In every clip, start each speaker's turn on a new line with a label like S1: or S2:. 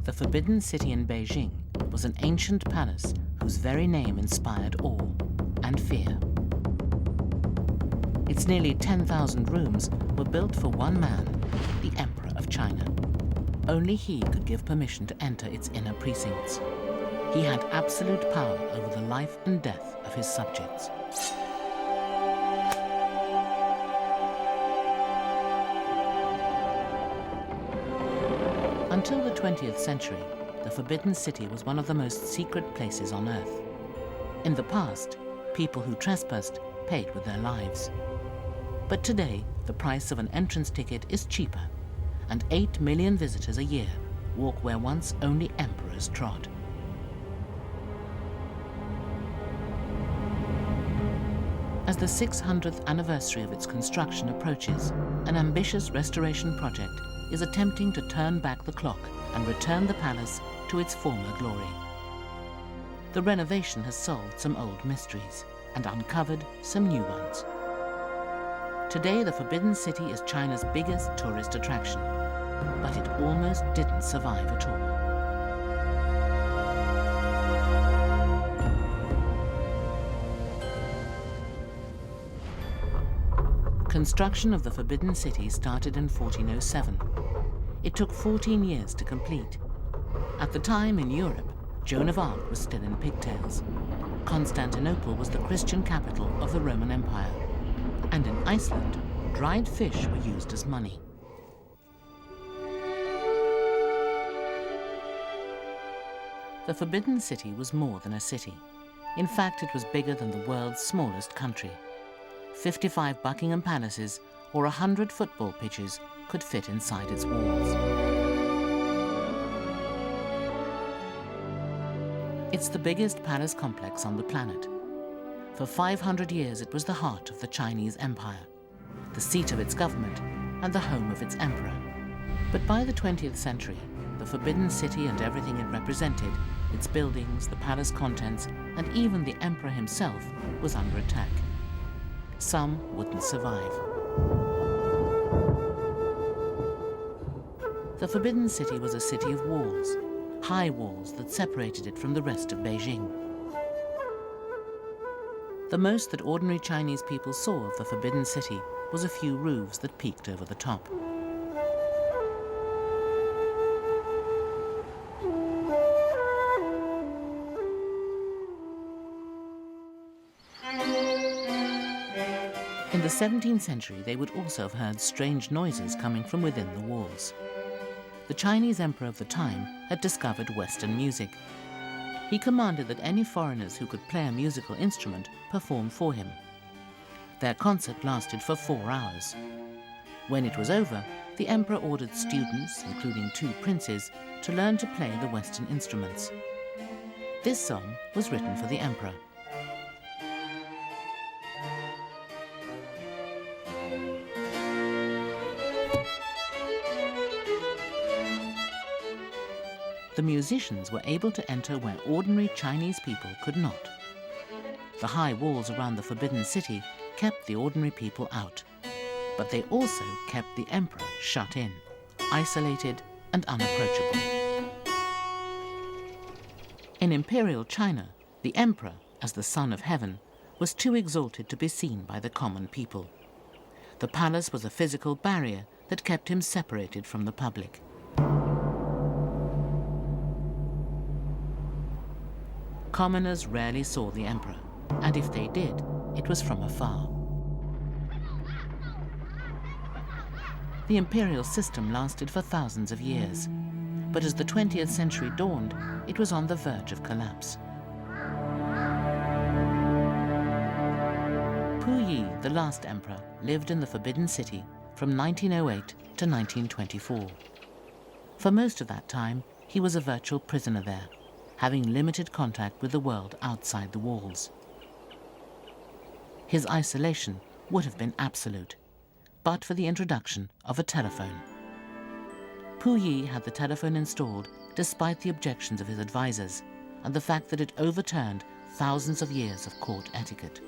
S1: The Forbidden City in Beijing was an ancient palace whose very name inspired awe and fear. Its nearly 10,000 rooms were built for one man, the Emperor of China. Only he could give permission to enter its inner precincts. He had absolute power over the life and death of his subjects. Until the 20th century, the Forbidden City was one of the most secret places on Earth. In the past, people who trespassed paid with their lives. But today, the price of an entrance ticket is cheaper, and 8 million visitors a year walk where once only emperors trod. As the 600th anniversary of its construction approaches, an ambitious restoration project is attempting to turn back the clock and return the palace to its former glory. The renovation has solved some old mysteries and uncovered some new ones. Today, the Forbidden City is China's biggest tourist attraction, but it almost didn't survive at all. Construction of the Forbidden City started in 1407. It took 14 years to complete. At the time in Europe, Joan of Arc was still in pigtails. Constantinople was the Christian capital of the Roman Empire. And in Iceland, dried fish were used as money. The Forbidden City was more than a city. In fact, it was bigger than the world's smallest country. 55 Buckingham Palaces or 100 football pitches could fit inside its walls. It's the biggest palace complex on the planet. For 500 years, it was the heart of the Chinese Empire, the seat of its government, and the home of its emperor. But by the 20th century, the Forbidden City and everything it represented, its buildings, the palace contents, and even the emperor himself, was under attack. Some wouldn't survive. The Forbidden City was a city of walls, high walls that separated it from the rest of Beijing. The most that ordinary Chinese people saw of the Forbidden City was a few roofs that peeked over the top. In the 17th century, they would also have heard strange noises coming from within the walls. The Chinese emperor of the time had discovered Western music. He commanded that any foreigners who could play a musical instrument perform for him. Their concert lasted for 4 hours. When it was over, the emperor ordered students, including 2 princes, to learn to play the Western instruments. This song was written for the emperor. The musicians were able to enter where ordinary Chinese people could not. The high walls around the Forbidden City kept the ordinary people out, but they also kept the emperor shut in, isolated and unapproachable. In imperial China, the emperor, as the son of heaven, was too exalted to be seen by the common people. The palace was a physical barrier that kept him separated from the public. Commoners rarely saw the emperor, and if they did, it was from afar. The imperial system lasted for thousands of years, but as the 20th century dawned, it was on the verge of collapse. Puyi, the last emperor, lived in the Forbidden City from 1908 to 1924. For most of that time, he was a virtual prisoner there, having limited contact with the world outside the walls. His isolation would have been absolute, but for the introduction of a telephone. Puyi had the telephone installed despite the objections of his advisors and the fact that it overturned thousands of years of court etiquette.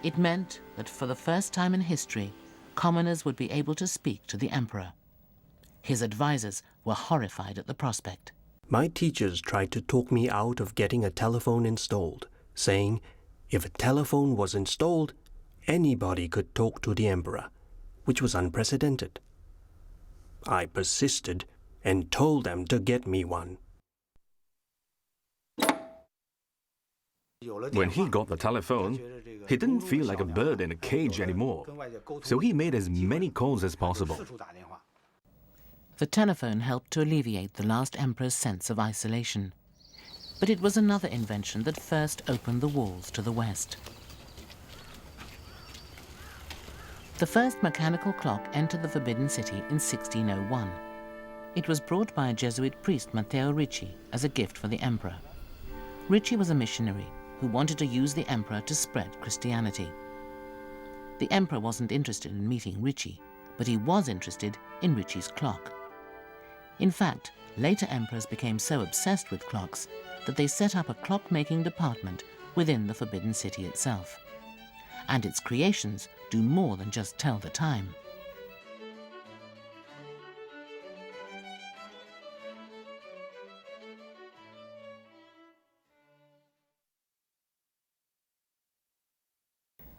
S1: It meant that for the first time in history, commoners would be able to speak to the emperor. His advisors were horrified at the prospect.
S2: My teachers tried to talk me out of getting a telephone installed, saying if a telephone was installed, anybody could talk to the emperor, which was unprecedented. I persisted and told them to get me one.
S3: When he got the telephone, he didn't feel like a bird in a cage anymore, so he made as many calls as possible.
S1: The telephone helped to alleviate the last emperor's sense of isolation. But it was another invention that first opened the walls to the West. The first mechanical clock entered the Forbidden City in 1601. It was brought by a Jesuit priest, Matteo Ricci, as a gift for the emperor. Ricci was a missionary who wanted to use the emperor to spread Christianity. The emperor wasn't interested in meeting Ricci, but he was interested in Ricci's clock. In fact, later emperors became so obsessed with clocks that they set up a clock-making department within the Forbidden City itself. And its creations do more than just tell the time.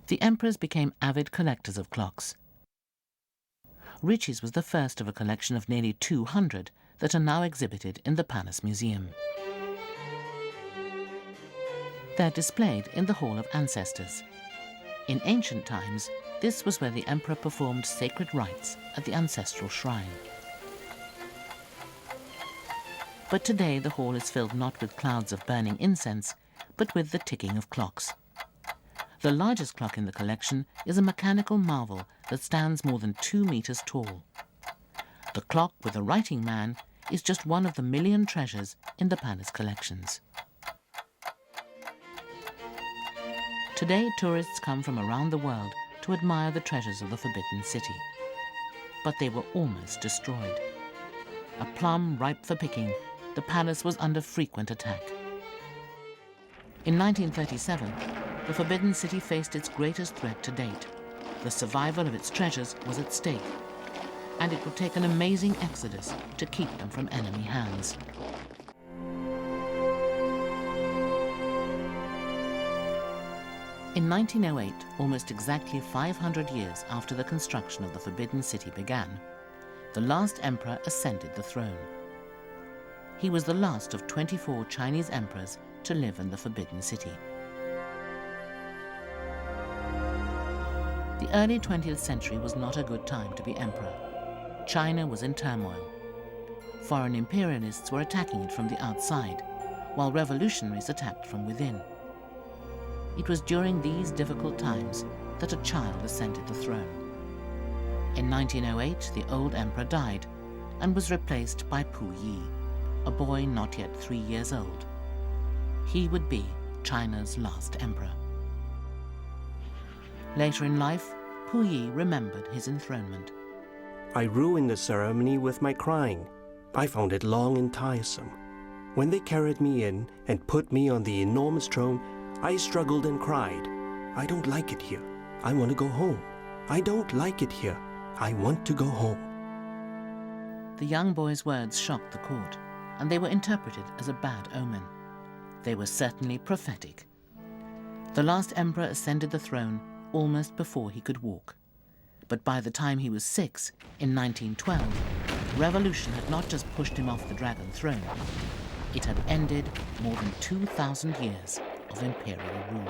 S1: The emperors became avid collectors of clocks. Ricci's was the first of a collection of nearly 200 that are now exhibited in the Palace Museum. They're displayed in the Hall of Ancestors. In ancient times, this was where the emperor performed sacred rites at the ancestral shrine. But today the hall is filled not with clouds of burning incense, but with the ticking of clocks. The largest clock in the collection is a mechanical marvel that stands more than 2 meters tall. The clock with the writing man is just one of the million treasures in the palace collections. Today, tourists come from around the world to admire the treasures of the Forbidden City. But they were almost destroyed. A plum ripe for picking, the palace was under frequent attack. In 1937, the Forbidden City faced its greatest threat to date. The survival of its treasures was at stake, and it would take an amazing exodus to keep them from enemy hands. In 1908, almost exactly 500 years after the construction of the Forbidden City began, the last emperor ascended the throne. He was the last of 24 Chinese emperors to live in the Forbidden City. The early 20th century was not a good time to be emperor. China was in turmoil. Foreign imperialists were attacking it from the outside, while revolutionaries attacked from within. It was during these difficult times that a child ascended the throne. In 1908, the old emperor died and was replaced by Pu Yi, a boy not yet 3 years old. He would be China's last emperor. Later in life, Pu Yi remembered his enthronement.
S2: I ruined the ceremony with my crying. I found it long and tiresome. When they carried me in and put me on the enormous throne, I struggled and cried. I don't like it here. I want to go home. I don't like it here. I want to go home.
S1: The young boy's words shocked the court, and they were interpreted as a bad omen. They were certainly prophetic. The last emperor ascended the throne almost before he could walk. But by the time he was 6, in 1912, revolution had not just pushed him off the dragon throne, it had ended more than 2,000 years of imperial rule.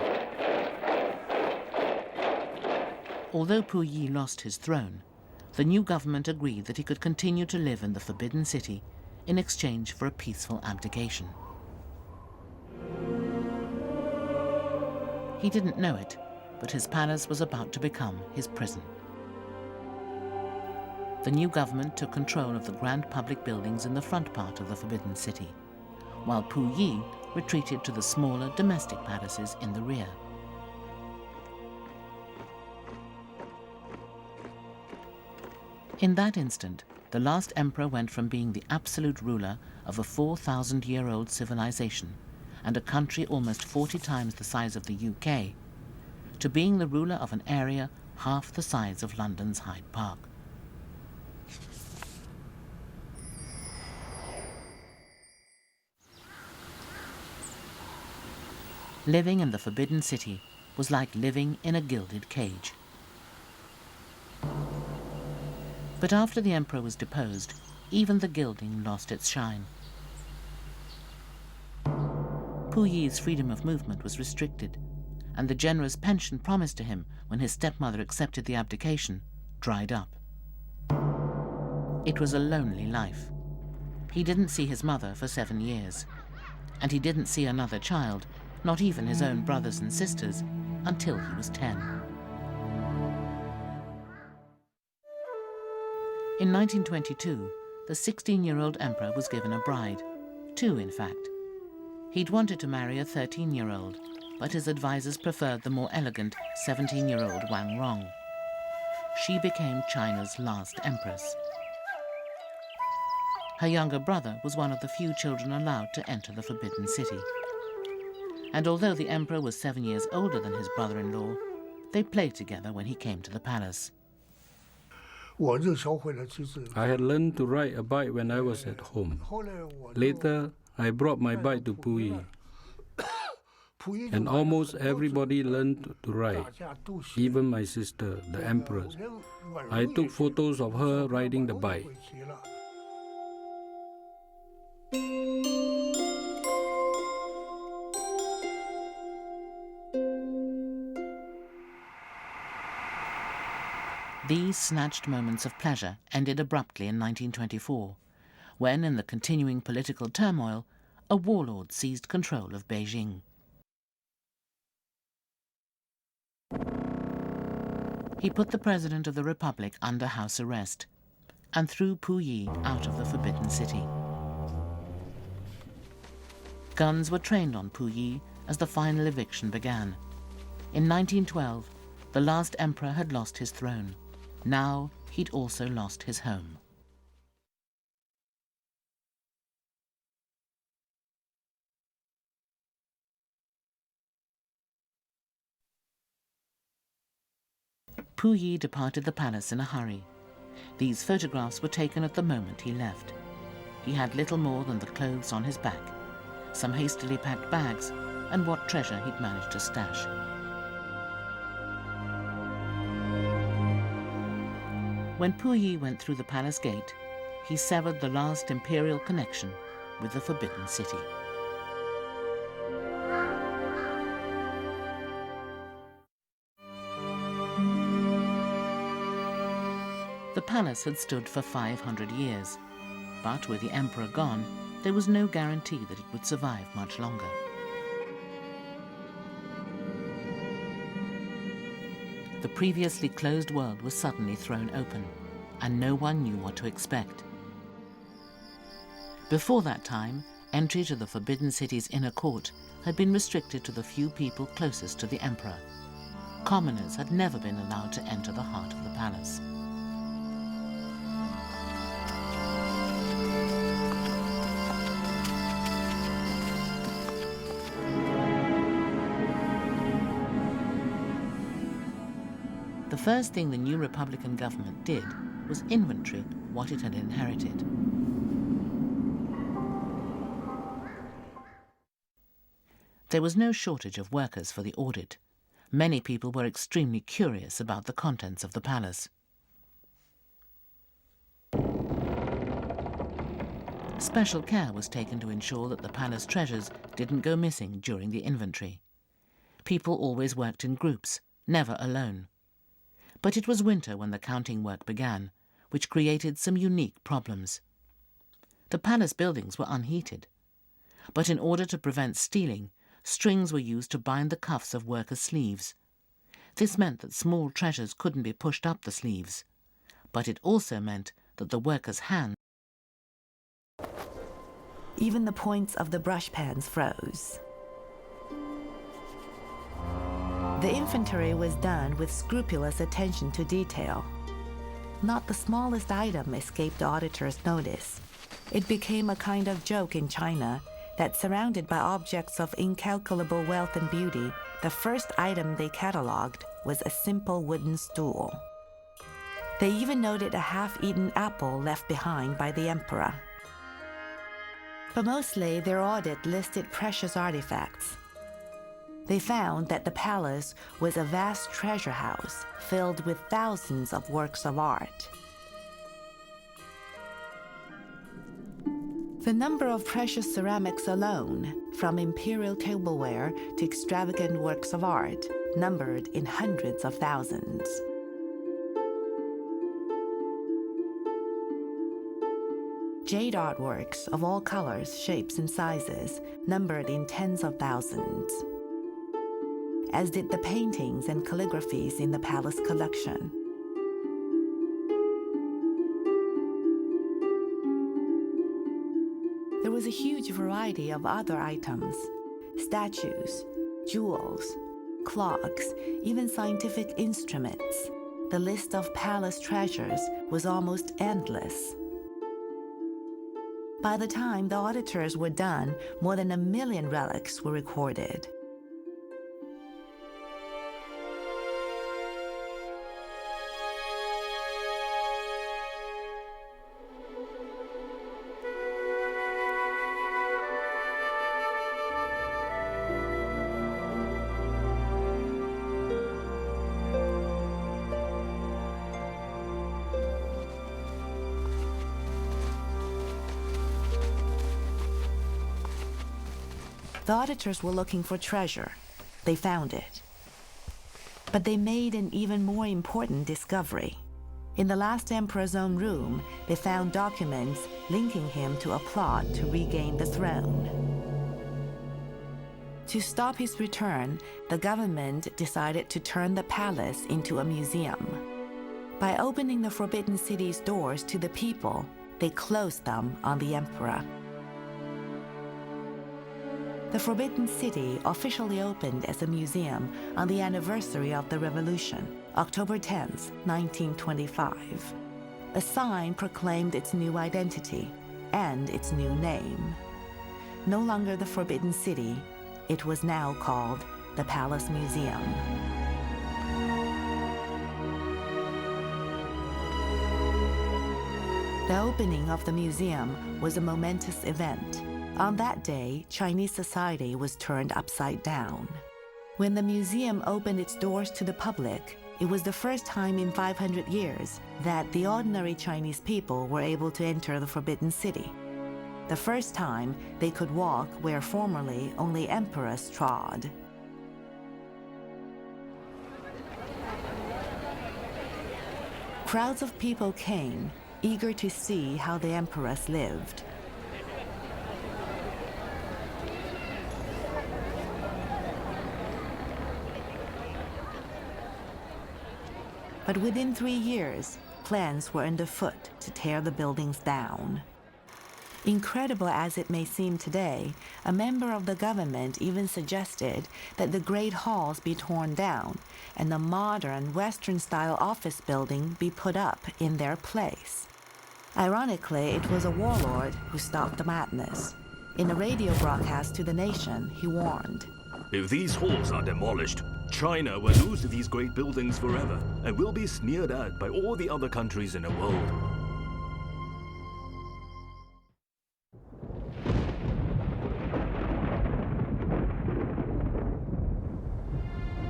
S1: Although Pu Yi lost his throne, the new government agreed that he could continue to live in the Forbidden City in exchange for a peaceful abdication. He didn't know it, but his palace was about to become his prison. The new government took control of the grand public buildings in the front part of the Forbidden City, while Pu Yi retreated to the smaller domestic palaces in the rear. In that instant, the last emperor went from being the absolute ruler of a 4,000-year-old civilization and a country almost 40 times the size of the UK, to being the ruler of an area half the size of London's Hyde Park. Living in the Forbidden City was like living in a gilded cage. But after the emperor was deposed, even the gilding lost its shine. Puyi's freedom of movement was restricted, and the generous pension promised to him when his stepmother accepted the abdication dried up. It was a lonely life. He didn't see his mother for 7 years, and he didn't see another child, not even his own brothers and sisters, until he was 10. In 1922, the 16-year-old emperor was given a bride, 2 in fact. He'd wanted to marry a 13-year-old, but his advisors preferred the more elegant 17-year-old Wang Rong. She became China's last empress. Her younger brother was one of the few children allowed to enter the Forbidden City. And although the emperor was 7 years older than his brother-in-law, they played together when he came to the palace.
S4: I had learned to ride a bike when I was at home. Later, I brought my bike to Puyi, and almost everybody learned to ride, even my sister, the empress. I took photos of her riding the bike.
S1: These snatched moments of pleasure ended abruptly in 1924, when, in the continuing political turmoil, a warlord seized control of Beijing. He put the President of the Republic under house arrest and threw Puyi out of the Forbidden City. Guns were trained on Puyi as the final eviction began. In 1912, the last emperor had lost his throne. Now he'd also lost his home. Puyi departed the palace in a hurry. These photographs were taken at the moment he left. He had little more than the clothes on his back, some hastily packed bags, and what treasure he'd managed to stash. When Puyi went through the palace gate, he severed the last imperial connection with the Forbidden City. The palace had stood for 500 years, but with the emperor gone, there was no guarantee that it would survive much longer. The previously closed world was suddenly thrown open, and no one knew what to expect. Before that time, entry to the Forbidden City's inner court had been restricted to the few people closest to the emperor. Commoners had never been allowed to enter the heart of the palace. The first thing the new Republican government did was inventory what it had inherited. There was no shortage of workers for the audit. Many people were extremely curious about the contents of the palace. Special care was taken to ensure that the palace treasures didn't go missing during the inventory. People always worked in groups, never alone. But it was winter when the counting work began, which created some unique problems. The palace buildings were unheated, but in order to prevent stealing, strings were used to bind the cuffs of workers' sleeves. This meant that small treasures couldn't be pushed up the sleeves, but it also meant that the workers' hands.
S5: Even the points of the brush pans froze. The inventory was done with scrupulous attention to detail. Not the smallest item escaped the auditor's notice. It became a kind of joke in China that, surrounded by objects of incalculable wealth and beauty, the first item they catalogued was a simple wooden stool. They even noted a half-eaten apple left behind by the emperor. But mostly their audit listed precious artifacts. They found that the palace was a vast treasure house filled with thousands of works of art. The number of precious ceramics alone, from imperial tableware to extravagant works of art, numbered in hundreds of thousands. Jade artworks of all colors, shapes, and sizes numbered in tens of thousands, as did the paintings and calligraphies in the palace collection. There was a huge variety of other items: statues, jewels, clocks, even scientific instruments. The list of palace treasures was almost endless. By the time the auditors were done, more than 1 million relics were recorded. The auditors were looking for treasure. They found it. But they made an even more important discovery. In the last emperor's own room, they found documents linking him to a plot to regain the throne. To stop his return, the government decided to turn the palace into a museum. By opening the Forbidden City's doors to the people, they closed them on the emperor. The Forbidden City officially opened as a museum on the anniversary of the revolution, October 10, 1925. A sign proclaimed its new identity and its new name. No longer the Forbidden City, it was now called the Palace Museum. The opening of the museum was a momentous event. On that day, Chinese society was turned upside down. When the museum opened its doors to the public, it was the first time in 500 years that the ordinary Chinese people were able to enter the Forbidden City. The first time they could walk where formerly only emperors trod. Crowds of people came, eager to see how the emperors lived. But within 3 years, plans were underfoot to tear the buildings down. Incredible as it may seem today, a member of the government even suggested that the Great Halls be torn down and the modern Western-style office building be put up in their place. Ironically, it was a warlord who stopped the madness. In a radio broadcast to the nation, he warned,
S3: If these halls are demolished, China will lose these great buildings forever and will be sneered at by all the other countries in the world.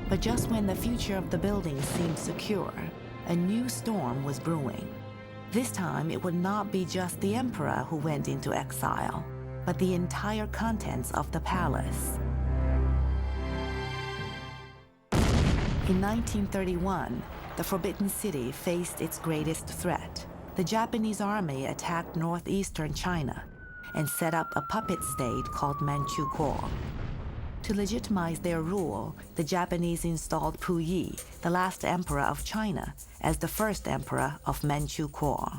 S5: But just when the future of the building seemed secure, a new storm was brewing. This time, it would not be just the emperor who went into exile, but the entire contents of the palace. In 1931, the Forbidden City faced its greatest threat. The Japanese army attacked northeastern China and set up a puppet state called Manchukuo. To legitimize their rule, the Japanese installed Puyi, the last emperor of China, as the first emperor of Manchukuo.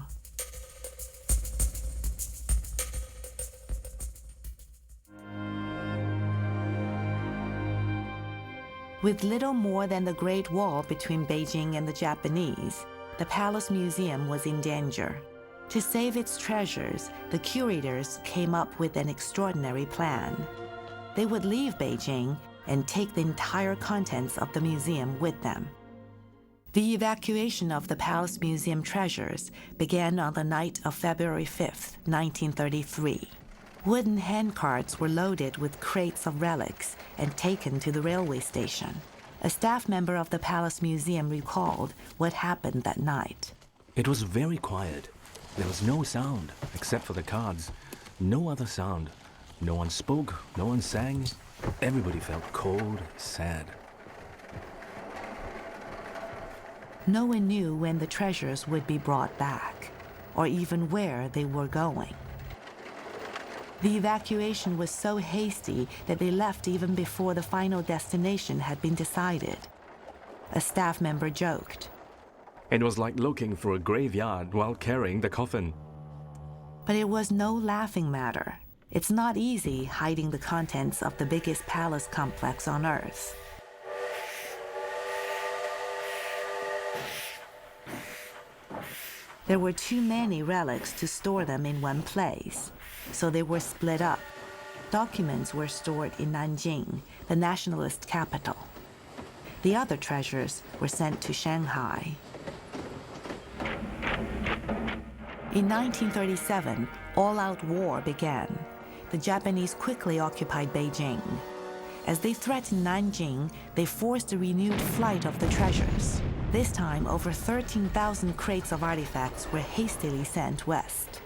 S5: With little more than the Great Wall between Beijing and the Japanese, the Palace Museum was in danger. To save its treasures, the curators came up with an extraordinary plan. They would leave Beijing and take the entire contents of the museum with them. The evacuation of the Palace Museum treasures began on the night of February 5, 1933. Wooden handcarts were loaded with crates of relics and taken to the railway station. A staff member of the Palace Museum recalled what happened that night.
S3: It was very quiet. There was no sound except for the cards. No other sound. No one spoke, no one sang. Everybody felt cold, sad.
S5: No one knew when the treasures would be brought back, or even where they were going. The evacuation was so hasty that they left even before the final destination had been decided. A staff member joked.
S3: It was like looking for a graveyard while carrying the coffin.
S5: But it was no laughing matter. It's not easy hiding the contents of the biggest palace complex on Earth. There were too many relics to store them in one place, so they were split up. Documents were stored in Nanjing, the nationalist capital. The other treasures were sent to Shanghai. In 1937, all-out war began. The Japanese quickly occupied Beijing. As they threatened Nanjing, they forced a renewed flight of the treasures. This time, over 13,000 crates of artifacts were hastily sent west.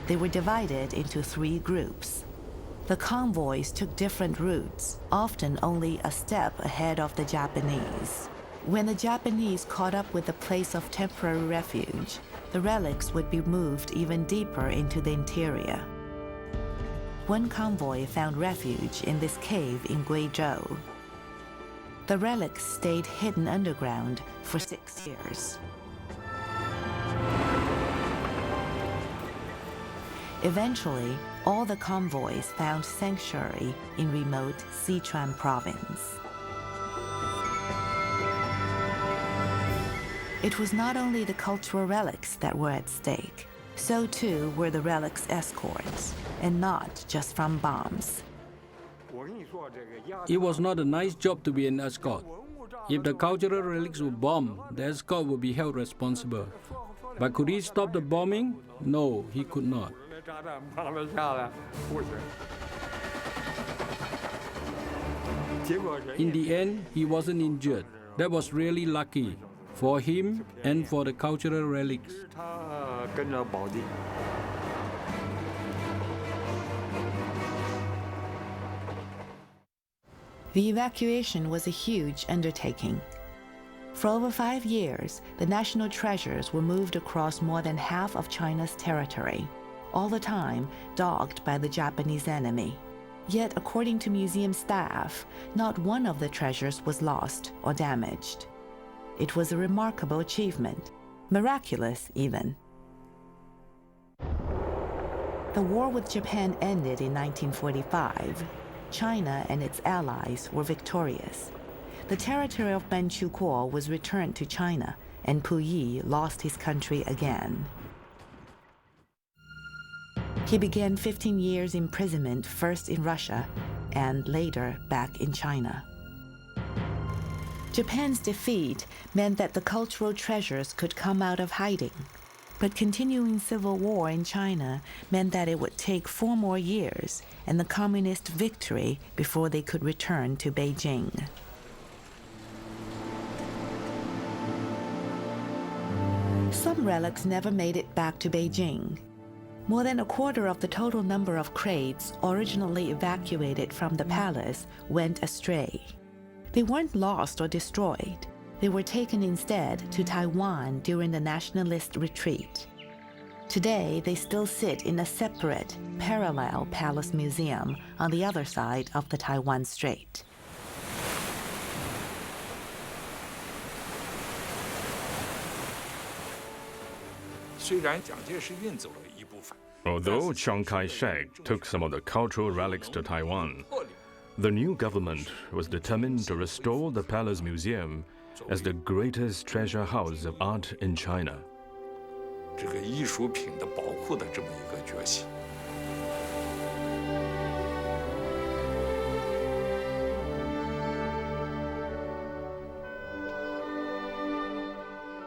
S5: They were divided into 3 groups. The convoys took different routes, often only a step ahead of the Japanese. When the Japanese caught up with the place of temporary refuge, the relics would be moved even deeper into the interior. One convoy found refuge in this cave in Guizhou. The relics stayed hidden underground for 6 years. Eventually, all the convoys found sanctuary in remote Sichuan province. It was not only the cultural relics that were at stake. So too were the relics' escorts, and not just from bombs.
S4: It was not a nice job to be an escort. If the cultural relics were bombed, the escort would be held responsible. But could he stop the bombing? No, he could not. In the end, he wasn't injured. That was really lucky for him and for the cultural relics.
S5: The evacuation was a huge undertaking. For over 5 years, the national treasures were moved across more than half of China's territory, all the time dogged by the Japanese enemy. Yet, according to museum staff, not one of the treasures was lost or damaged. It was a remarkable achievement, miraculous even. The war with Japan ended in 1945. China and its allies were victorious. The territory of Manchukuo was returned to China, and Puyi lost his country again. He began 15 years imprisonment, first in Russia and later back in China. Japan's defeat meant that the cultural treasures could come out of hiding. But continuing civil war in China meant that it would take 4 more years and the communist victory before they could return to Beijing. Some relics never made it back to Beijing. More than a quarter of the total number of crates originally evacuated from the palace went astray. They weren't lost or destroyed. They were taken instead to Taiwan during the nationalist retreat. Today, they still sit in a separate, parallel palace museum on the other side of the Taiwan Strait.
S3: Although Chiang Kai-shek took some of the cultural relics to Taiwan, the new government was determined to restore the Palace Museum as the greatest treasure house of art in China.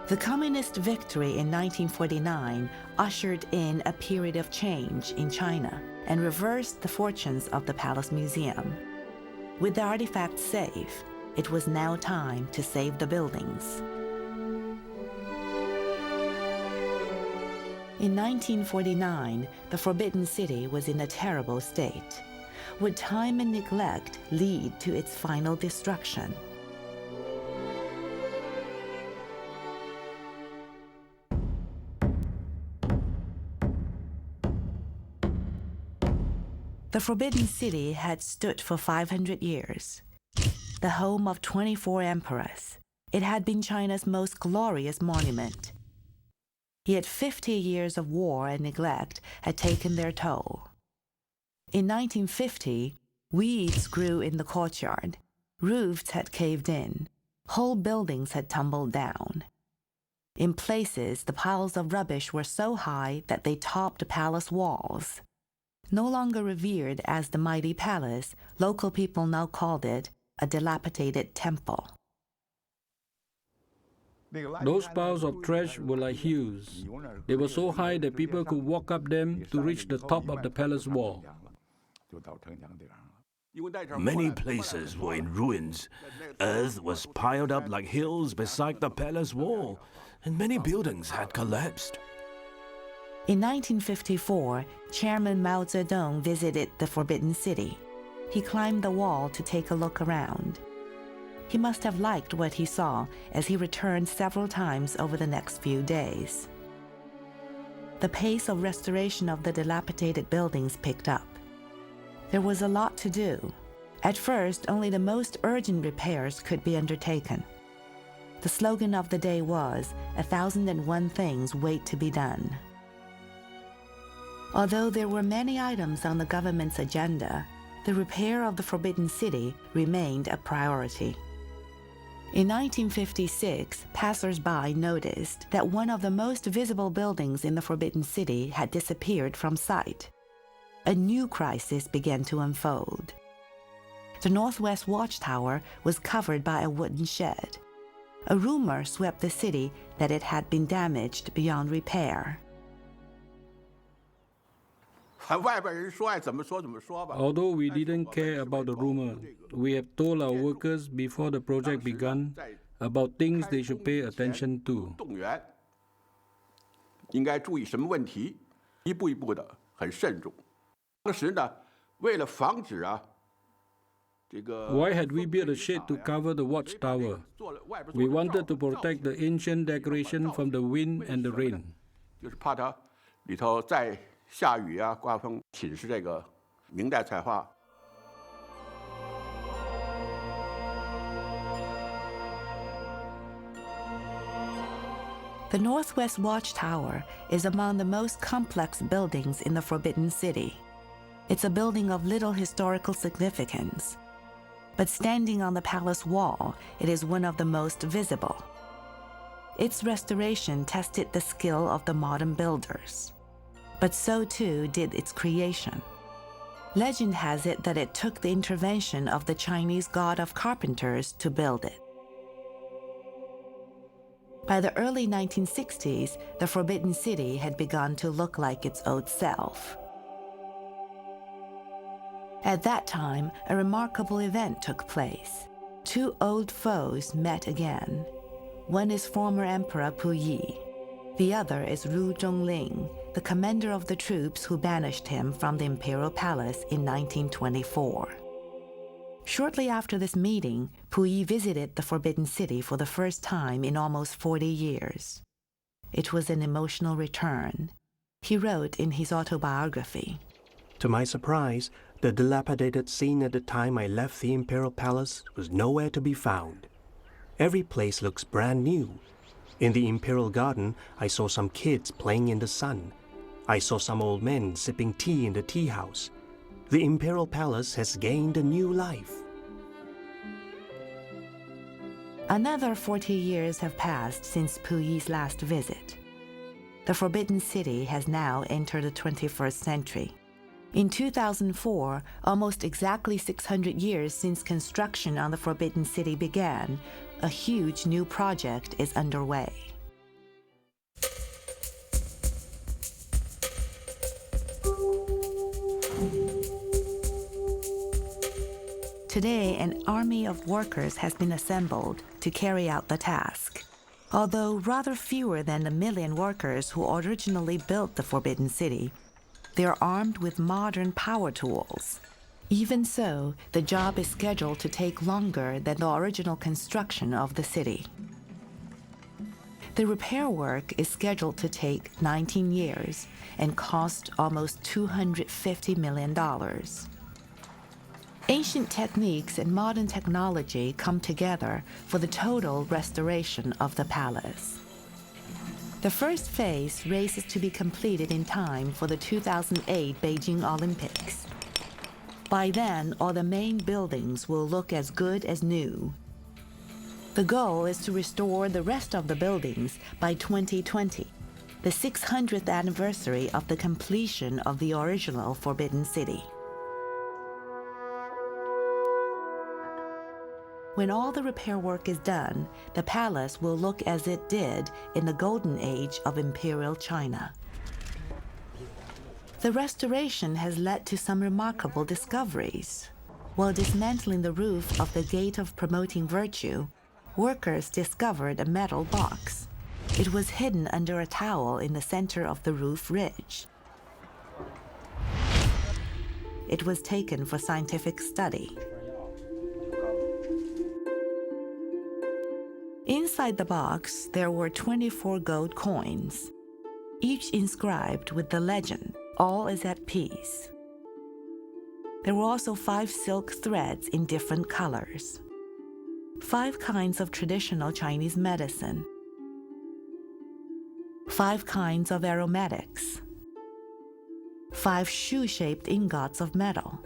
S5: The communist victory in 1949 ushered in a period of change in China. and reversed the fortunes of the Palace Museum. With the artifacts safe, it was now time to save the buildings. In 1949, the Forbidden City was in a terrible state. Would time and neglect lead to its final destruction? The Forbidden City had stood for 500 years. The home of 24 emperors, it had been China's most glorious monument. Yet 50 years of war and neglect had taken their toll. In 1950, weeds grew in the courtyard, roofs had caved in, whole buildings had tumbled down. In places, the piles of rubbish were so high that they topped palace walls. No longer revered as the mighty palace, local people now called it a dilapidated temple.
S4: Those piles of trash were like hills. They were so high that people could walk up them to reach the top of the palace wall.
S6: Many places were in ruins. Earth was piled up like hills beside the palace wall, and many buildings had collapsed.
S5: In 1954, Chairman Mao Zedong visited the Forbidden City. He climbed the wall to take a look around. He must have liked what he saw, as he returned several times over the next few days. The pace of restoration of the dilapidated buildings picked up. There was a lot to do. At first, only the most urgent repairs could be undertaken. The slogan of the day was, 1,001 things wait to be done. Although there were many items on the government's agenda, the repair of the Forbidden City remained a priority. In 1956, passers-by noticed that one of the most visible buildings in the Forbidden City had disappeared from sight. A new crisis began to unfold. The Northwest Watchtower was covered by a wooden shed. A rumor swept the city that it had been damaged beyond repair.
S4: Although we didn't care about the rumor, we have told our workers before the project began about things they should pay attention to. Why had we built a shade to cover the watchtower? We wanted to protect the ancient decoration from the wind and the rain.
S5: The Northwest Watchtower is among the most complex buildings in the Forbidden City. It's a building of little historical significance, but standing on the palace wall, it is one of the most visible. Its restoration tested the skill of the modern builders, but so too did its creation. Legend has it that it took the intervention of the Chinese god of carpenters to build it. By the early 1960s, the Forbidden City had begun to look like its old self. At that time, a remarkable event took place. Two old foes met again. One is former Emperor Puyi. The other is Ru Zhongling, the commander of the troops who banished him from the imperial palace in 1924. Shortly after this meeting, Puyi visited the Forbidden City for the first time in almost 40 years. It was an emotional return. He wrote in his autobiography,
S2: To my surprise, the dilapidated scene at the time I left the imperial palace was nowhere to be found. Every place looks brand new. In the imperial garden, I saw some kids playing in the sun. I saw some old men sipping tea in the tea house. The imperial palace has gained a new life.
S5: Another 40 years have passed since Puyi's last visit. The Forbidden City has now entered the 21st century. In 2004, almost exactly 600 years since construction on the Forbidden City began, a huge new project is underway. Today, an army of workers has been assembled to carry out the task. Although rather fewer than the 1 million workers who originally built the Forbidden City, they are armed with modern power tools. Even so, the job is scheduled to take longer than the original construction of the city. The repair work is scheduled to take 19 years and cost almost $250 million. Ancient techniques and modern technology come together for the total restoration of the palace. The first phase races to be completed in time for the 2008 Beijing Olympics. By then, all the main buildings will look as good as new. The goal is to restore the rest of the buildings by 2020, the 600th anniversary of the completion of the original Forbidden City. When all the repair work is done, the palace will look as it did in the golden age of Imperial China. The restoration has led to some remarkable discoveries. While dismantling the roof of the Gate of Promoting Virtue, workers discovered a metal box. It was hidden under a towel in the center of the roof ridge. It was taken for scientific study. Inside the box, there were 24 gold coins, each inscribed with the legend, "All is at peace." There were also 5 silk threads in different colors, 5 kinds of traditional Chinese medicine, 5 kinds of aromatics, 5 shoe-shaped ingots of metal,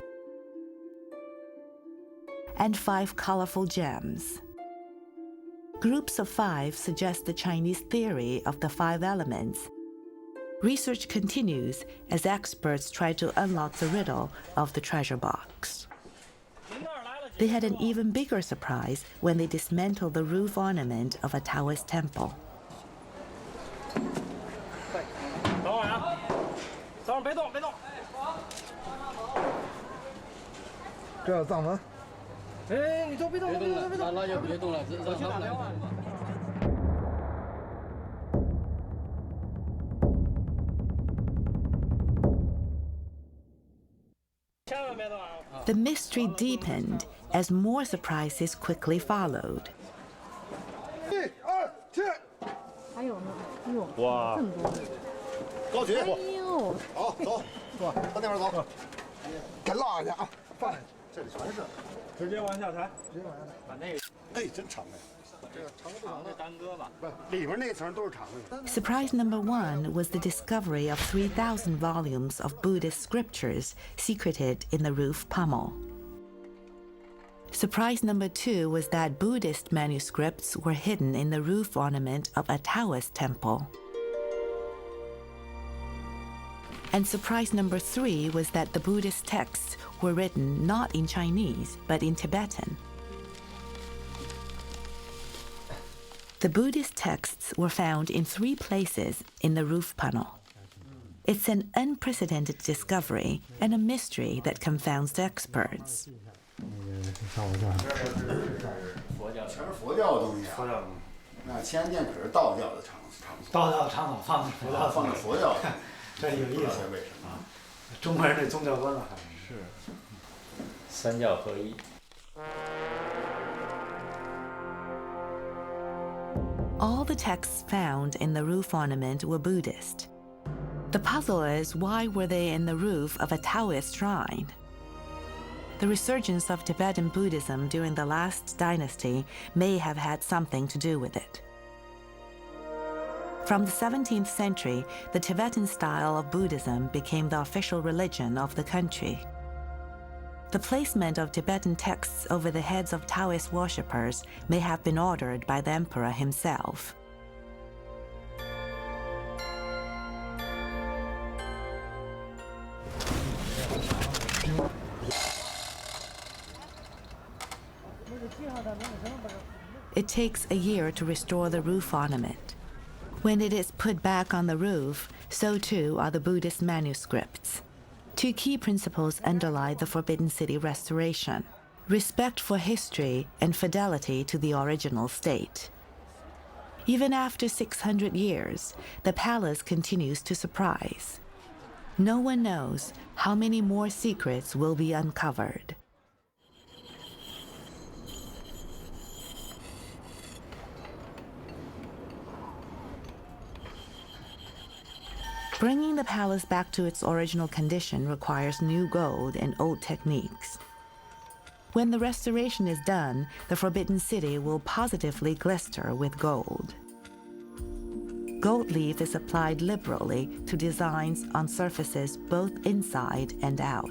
S5: and 5 colorful gems. Groups of 5 suggest the Chinese theory of the 5 elements. Research continues as experts try to unlock the riddle of the treasure box. They had an even bigger surprise when they dismantled the roof ornament of a Taoist temple.
S7: 等会儿啊，等会儿别动，别动。
S8: 这是藏文。
S7: 哎，你都别动，别动，别动，
S9: 那就别动了，让他们来。
S7: 千万别动啊！
S5: The mystery deepened as more surprises quickly followed.
S8: 1、2、起！
S10: 还有呢，哟，
S8: 哇，
S10: 这么多，
S8: 高举！
S10: 哎呦，
S8: 好，走，往那边走，给落下去啊！放下去，这里全是，直接往下抬，直接往下抬，把那个，哎，真长哎，这个长的不长的耽搁吧？不，里面那层都是长的。
S5: Surprise number 1 was the discovery of 3,000 volumes of Buddhist scriptures secreted in the roof pommel. Surprise number 2 was that Buddhist manuscripts were hidden in the roof ornament of a Taoist temple. And surprise number 3 was that the Buddhist texts were written not in Chinese, but in Tibetan. The Buddhist texts were found in 3 places in the roof panel. It's an unprecedented discovery and a mystery that confounds the experts.
S8: 全是佛教的东西啊！佛教的东西，那千人殿可是道教的场所。
S11: 道教场所放的佛教，
S8: 放的佛教，
S11: 这有意思。
S8: 为什么？
S11: 中国人的宗教观了，
S9: 是三教合一。
S5: All the texts found in the roof ornament were Buddhist. The puzzle is, why were they in the roof of a Taoist shrine? The resurgence of Tibetan Buddhism during the last dynasty may have had something to do with it. From the 17th century, the Tibetan style of Buddhism became the official religion of the country. The placement of Tibetan texts over the heads of Taoist worshippers may have been ordered by the emperor himself. It takes a year to restore the roof ornament. When it is put back on the roof, so too are the Buddhist manuscripts. 2 key principles underlie the Forbidden City restoration: respect for history, and fidelity to the original state. Even after 600 years, the palace continues to surprise. No one knows how many more secrets will be uncovered. Bringing the palace back to its original condition requires new gold and old techniques. When the restoration is done, the Forbidden City will positively glister with gold. Gold leaf is applied liberally to designs on surfaces both inside and out.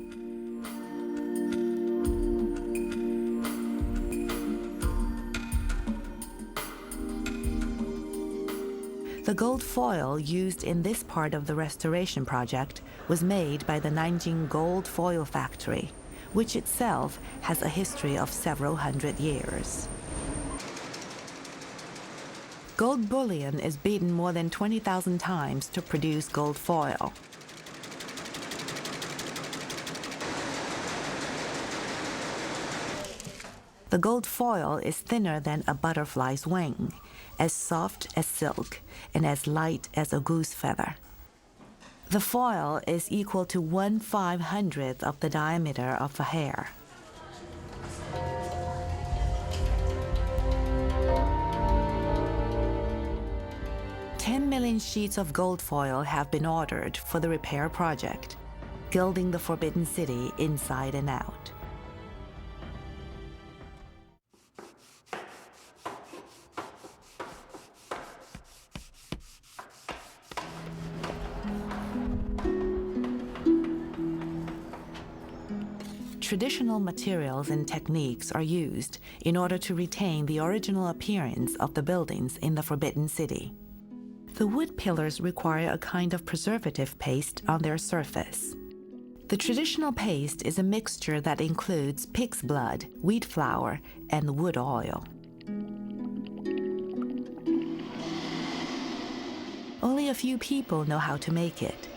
S5: The gold foil used in this part of the restoration project was made by the Nanjing Gold Foil Factory, which itself has a history of several hundred years. Gold bullion is beaten more than 20,000 times to produce gold foil. The gold foil is thinner than a butterfly's wing, as soft as silk, and as light as a goose feather. The foil is equal to 1/500th of the diameter of a hair. $10 million sheets of gold foil have been ordered for the repair project, gilding the Forbidden City inside and out. Traditional materials and techniques are used in order to retain the original appearance of the buildings in the Forbidden City. The wood pillars require a kind of preservative paste on their surface. The traditional paste is a mixture that includes pig's blood, wheat flour, and wood oil. Only a few people know how to make it.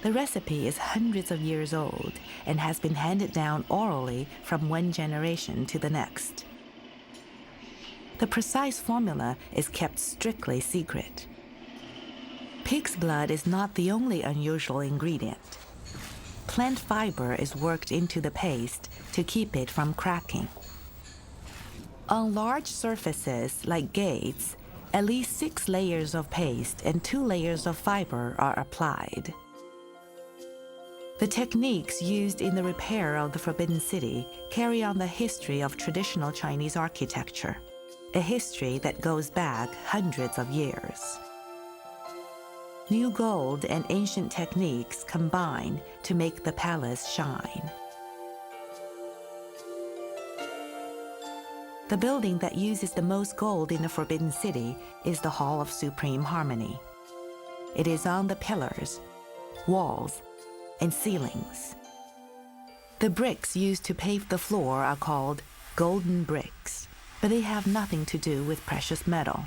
S5: The recipe is hundreds of years old and has been handed down orally from one generation to the next. The precise formula is kept strictly secret. Pig's blood is not the only unusual ingredient. Plant fiber is worked into the paste to keep it from cracking. On large surfaces like gates, at least 6 layers of paste and 2 layers of fiber are applied. The techniques used in the repair of the Forbidden City carry on the history of traditional Chinese architecture, a history that goes back hundreds of years. New gold and ancient techniques combine to make the palace shine. The building that uses the most gold in the Forbidden City is the Hall of Supreme Harmony. It is on the pillars, walls, and ceilings. The bricks used to pave the floor are called golden bricks, but they have nothing to do with precious metal.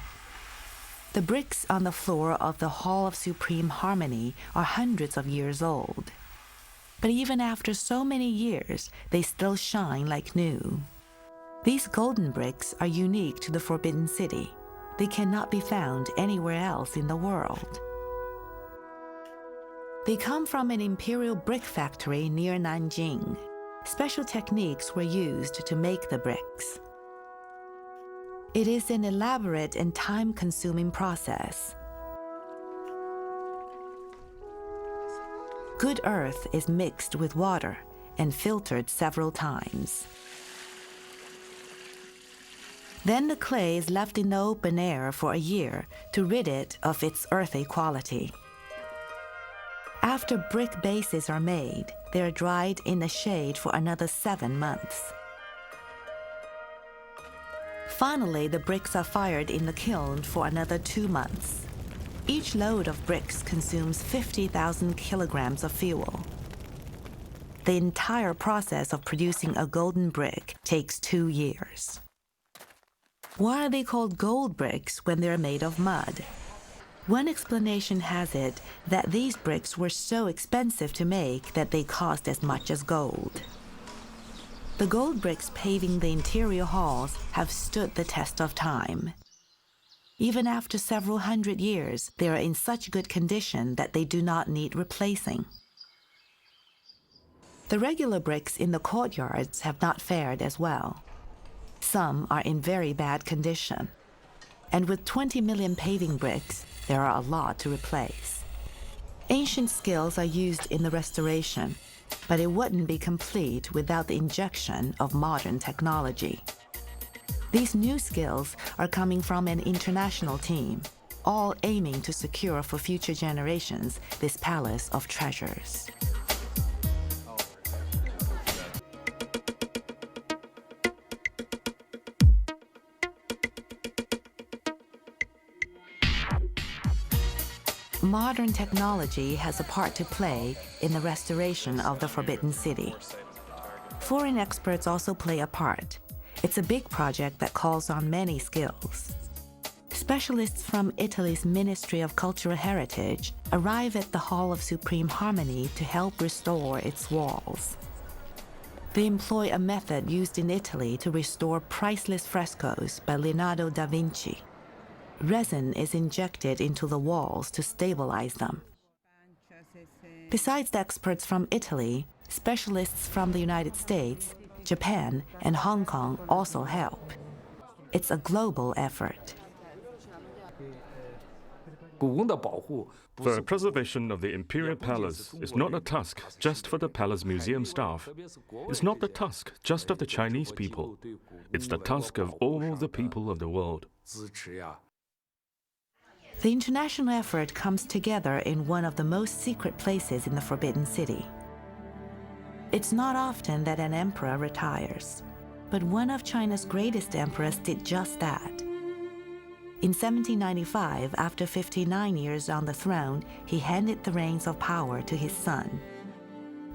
S5: The bricks on the floor of the Hall of Supreme Harmony are hundreds of years old. But even after so many years, they still shine like new. These golden bricks are unique to the Forbidden City. They cannot be found anywhere else in the world. They come from an imperial brick factory near Nanjing. Special techniques were used to make the bricks. It is an elaborate and time-consuming process. Good earth is mixed with water and filtered several times. Then the clay is left in the open air for a year to rid it of its earthy quality. After brick bases are made, they are dried in the shade for another 7 months. Finally, the bricks are fired in the kiln for another 2 months. Each load of bricks consumes 50,000 kilograms of fuel. The entire process of producing a golden brick takes 2 years. Why are they called gold bricks when they're made of mud? One explanation has it that these bricks were so expensive to make that they cost as much as gold. The gold bricks paving the interior halls have stood the test of time. Even after several hundred years, they are in such good condition that they do not need replacing. The regular bricks in the courtyards have not fared as well. Some are in very bad condition. And with 20 million paving bricks, there are a lot to replace. Ancient skills are used in the restoration, but it wouldn't be complete without the injection of modern technology. These new skills are coming from an international team, all aiming to secure for future generations this palace of treasures. Modern technology has a part to play in the restoration of the Forbidden City. Foreign experts also play a part. It's a big project that calls on many skills. Specialists from Italy's Ministry of Cultural Heritage arrive at the Hall of Supreme Harmony to help restore its walls. They employ a method used in Italy to restore priceless frescoes by Leonardo da Vinci. Resin is injected into the walls to stabilize them. Besides the experts from Italy, specialists from the United States, Japan, and Hong Kong also help. It's a global effort.
S3: The preservation of the Imperial Palace is not a task just for the Palace Museum staff. It's not the task just of the Chinese people. It's the task of all the people of the world.
S5: The international effort comes together in one of the most secret places in the Forbidden City. It's not often that an emperor retires, but one of China's greatest emperors did just that. In 1795, after 59 years on the throne, he handed the reins of power to his son.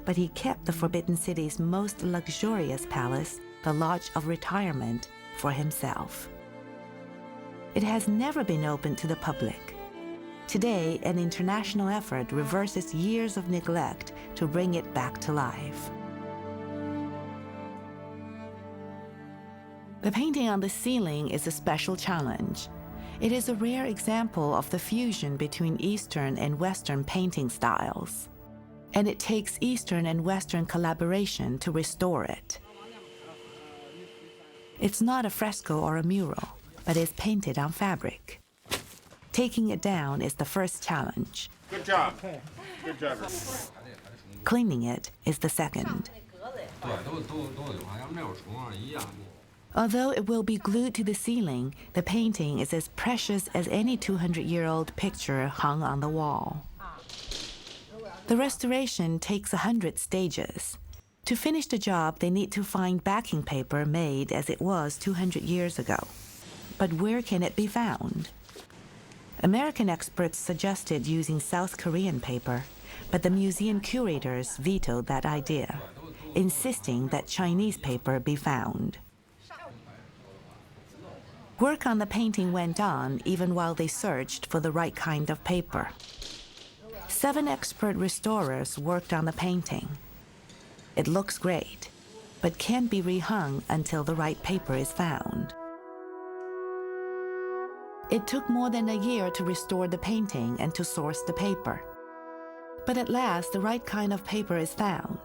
S5: But he kept the Forbidden City's most luxurious palace, the Lodge of Retirement, for himself. It has never been opened to the public. Today, an international effort reverses years of neglect to bring it back to life. The painting on the ceiling is a special challenge. It is a rare example of the fusion between Eastern and Western painting styles. And it takes Eastern and Western collaboration to restore it. It's not a fresco or a mural, but is painted on fabric. Taking it down is the first challenge.
S8: Good job. Good job.
S5: Cleaning it is the second. Although it will be glued to the ceiling, the painting is as precious as any 200-year-old picture hung on the wall. The restoration takes 100 stages. To finish the job, they need to find backing paper made as it was 200 years ago. But where can it be found? American experts suggested using South Korean paper, but the museum curators vetoed that idea, insisting that Chinese paper be found. Work on the painting went on even while they searched for the right kind of paper. 7 expert restorers worked on the painting. It looks great, but can't be rehung until the right paper is found. It took more than a year to restore the painting and to source the paper. But at last, the right kind of paper is found.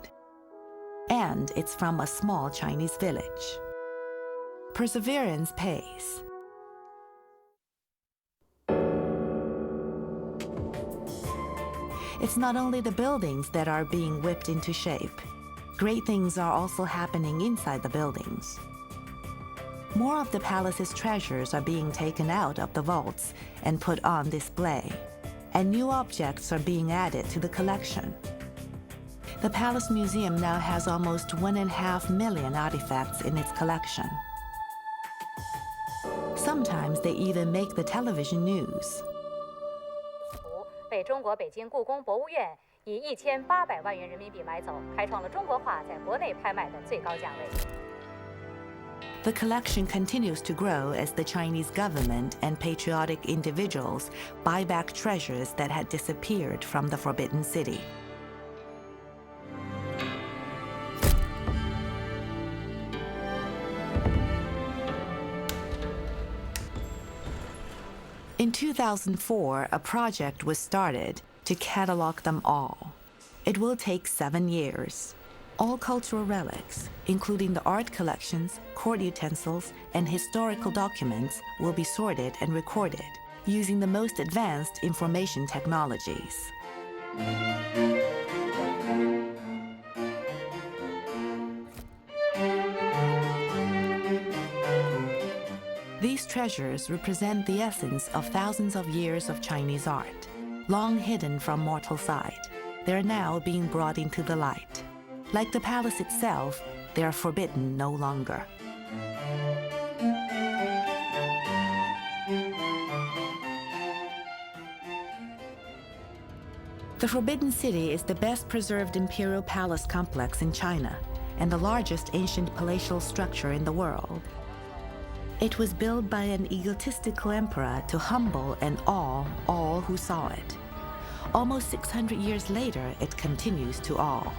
S5: And it's from a small Chinese village. Perseverance pays. It's not only the buildings that are being whipped into shape. Great things are also happening inside the buildings. More of the palace's treasures are being taken out of the vaults and put on display, and new objects are being added to the collection. The Palace Museum now has almost 1.5 million artifacts in its collection. Sometimes they even make the television news.
S10: 被中国北京故宫博物院以1800万元人民币买走，开创了中国画在国内拍卖的最高价位。
S5: The collection continues to grow as the Chinese government and patriotic individuals buy back treasures that had disappeared from the Forbidden City. In 2004, a project was started to catalog them all. It will take 7 years. All cultural relics, including the art collections, court utensils, and historical documents, will be sorted and recorded using the most advanced information technologies. These treasures represent the essence of thousands of years of Chinese art, long hidden from mortal sight. They are now being brought into the light. Like the palace itself, they are forbidden no longer. The Forbidden City is the best preserved imperial palace complex in China and the largest ancient palatial structure in the world. It was built by an egotistical emperor to humble and awe all who saw it. Almost 600 years later, it continues to awe.